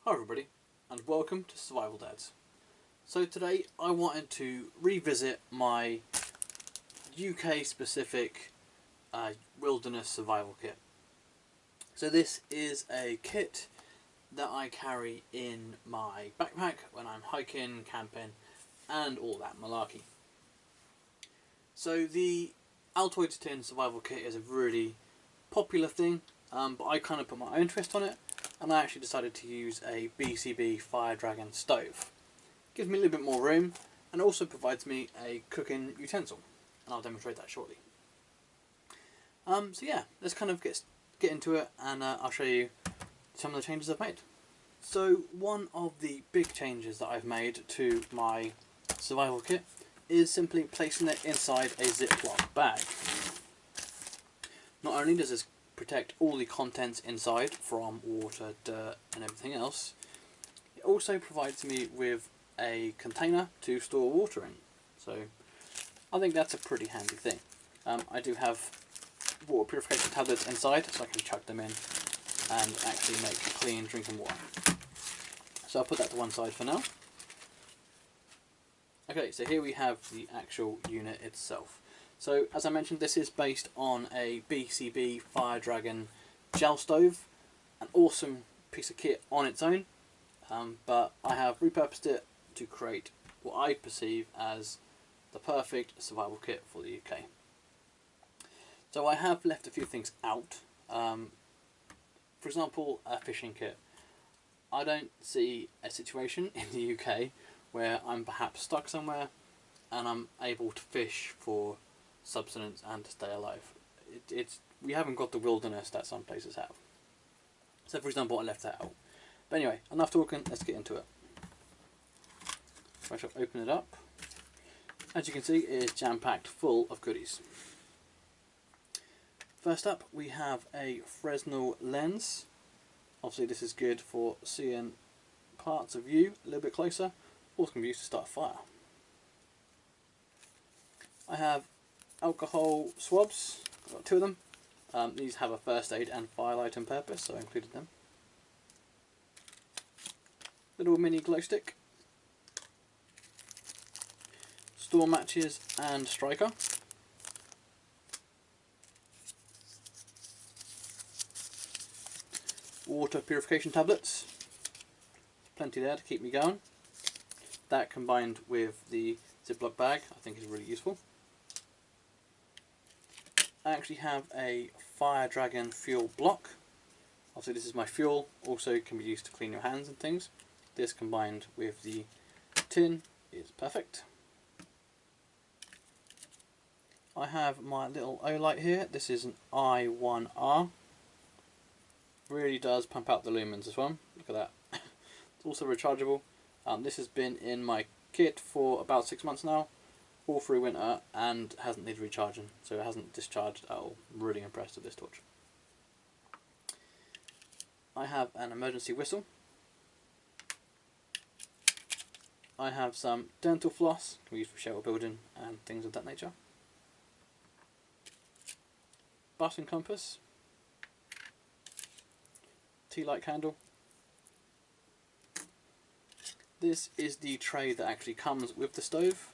Hi everybody, and welcome to Survival Dads. So today I wanted to revisit my UK specific wilderness survival kit. So this is a kit that I carry in my backpack when I'm hiking, camping and all that malarkey. So the Altoids tin survival kit is a really popular thing, but I kind of put my own twist on it. And I actually decided to use a BCB Fire Dragon stove. Gives me a little bit more room and also provides me a cooking utensil, and I'll demonstrate that shortly. So yeah, let's kind of get into it, and I'll show you some of the changes I've made. So one of the big changes that I've made to my survival kit is simply placing it inside a Ziploc bag. Not only does this protect all the contents inside from water, dirt and everything else, it also provides me with a container to store water in. So I think that's a pretty handy thing. I do have water purification tablets inside, so I can chuck them in and actually make clean drinking water. So I'll put that to one side for now. Okay, so here we have the actual unit itself. So, as I mentioned, this is based on a BCB Fire Dragon gel stove, an awesome piece of kit on its own, but I have repurposed it to create what I perceive as the perfect survival kit for the UK. So I have left a few things out. For example, a fishing kit. I don't see a situation in the UK where I'm perhaps stuck somewhere and I'm able to fish for subsistence and to stay alive. We haven't got the wilderness that some places have. So for example, I left that out. But anyway, enough talking, let's get into it. I shall open it up. As you can see, it is jam-packed full of goodies. First up, we have a Fresnel lens. Obviously this is good for seeing parts of you a little bit closer. Also can be used to start a fire. I have alcohol swabs, I've got two of them. These have a first aid and fire lighting purpose, so I included them. Little mini glow stick. Store matches and striker. Water purification tablets. Plenty there to keep me going. That combined with the Ziploc bag I think is really useful. I actually have a Fire Dragon fuel block. Obviously this is my fuel, also can be used to clean your hands and things. This combined with the tin is perfect. I have my little O-light here. This is an I1R. Really does pump out the lumens as well. Look at that. It's also rechargeable. This has been in my kit for about 6 months now, all through winter, and hasn't needed recharging, so it hasn't discharged at all. I'm really impressed with this torch. I have an emergency whistle. I have some dental floss, can be used for shelter building and things of that nature. Button compass. Tea light candle. This is the tray that actually comes with the stove.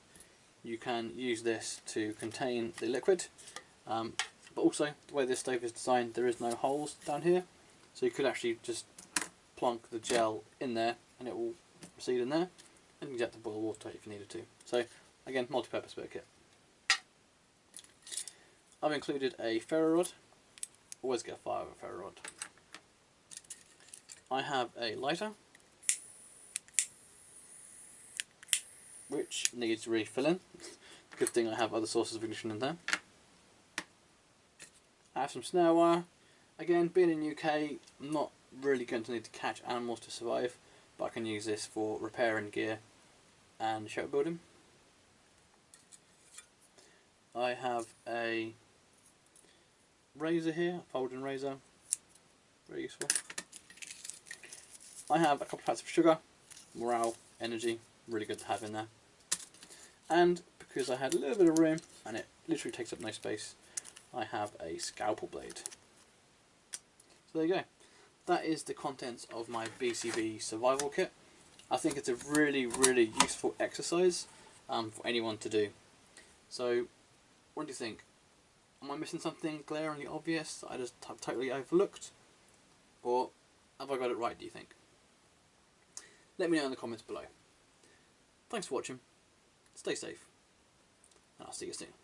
You can use this to contain the liquid, but also the way this stove is designed, there is no holes down here, so you could actually just plonk the gel in there and it will recede in there, and you can get to boil water if you needed to. So again, multi-purpose bit of kit. I've included a ferro rod. Always get a fire with a ferro rod. I have a lighter, which needs refilling. Good thing I have other sources of ignition in there. I have some snare wire. Again, being in UK, I'm not really going to need to catch animals to survive, but I can use this for repairing gear and shelter building. I have a razor here, a folding razor, very useful. I have a couple of packs of sugar, morale, energy, really good to have in there. And because I had a little bit of room and it literally takes up no space, I have a scalpel blade. So there you go. that is the contents of my BCB survival kit. I think it's a really, really useful exercise for anyone to do. So, what do you think? Am I missing something glaringly obvious that I just have totally overlooked? Or have I got it right, do you think? Let me know in the comments below. Thanks for watching, stay safe, and I'll see you soon.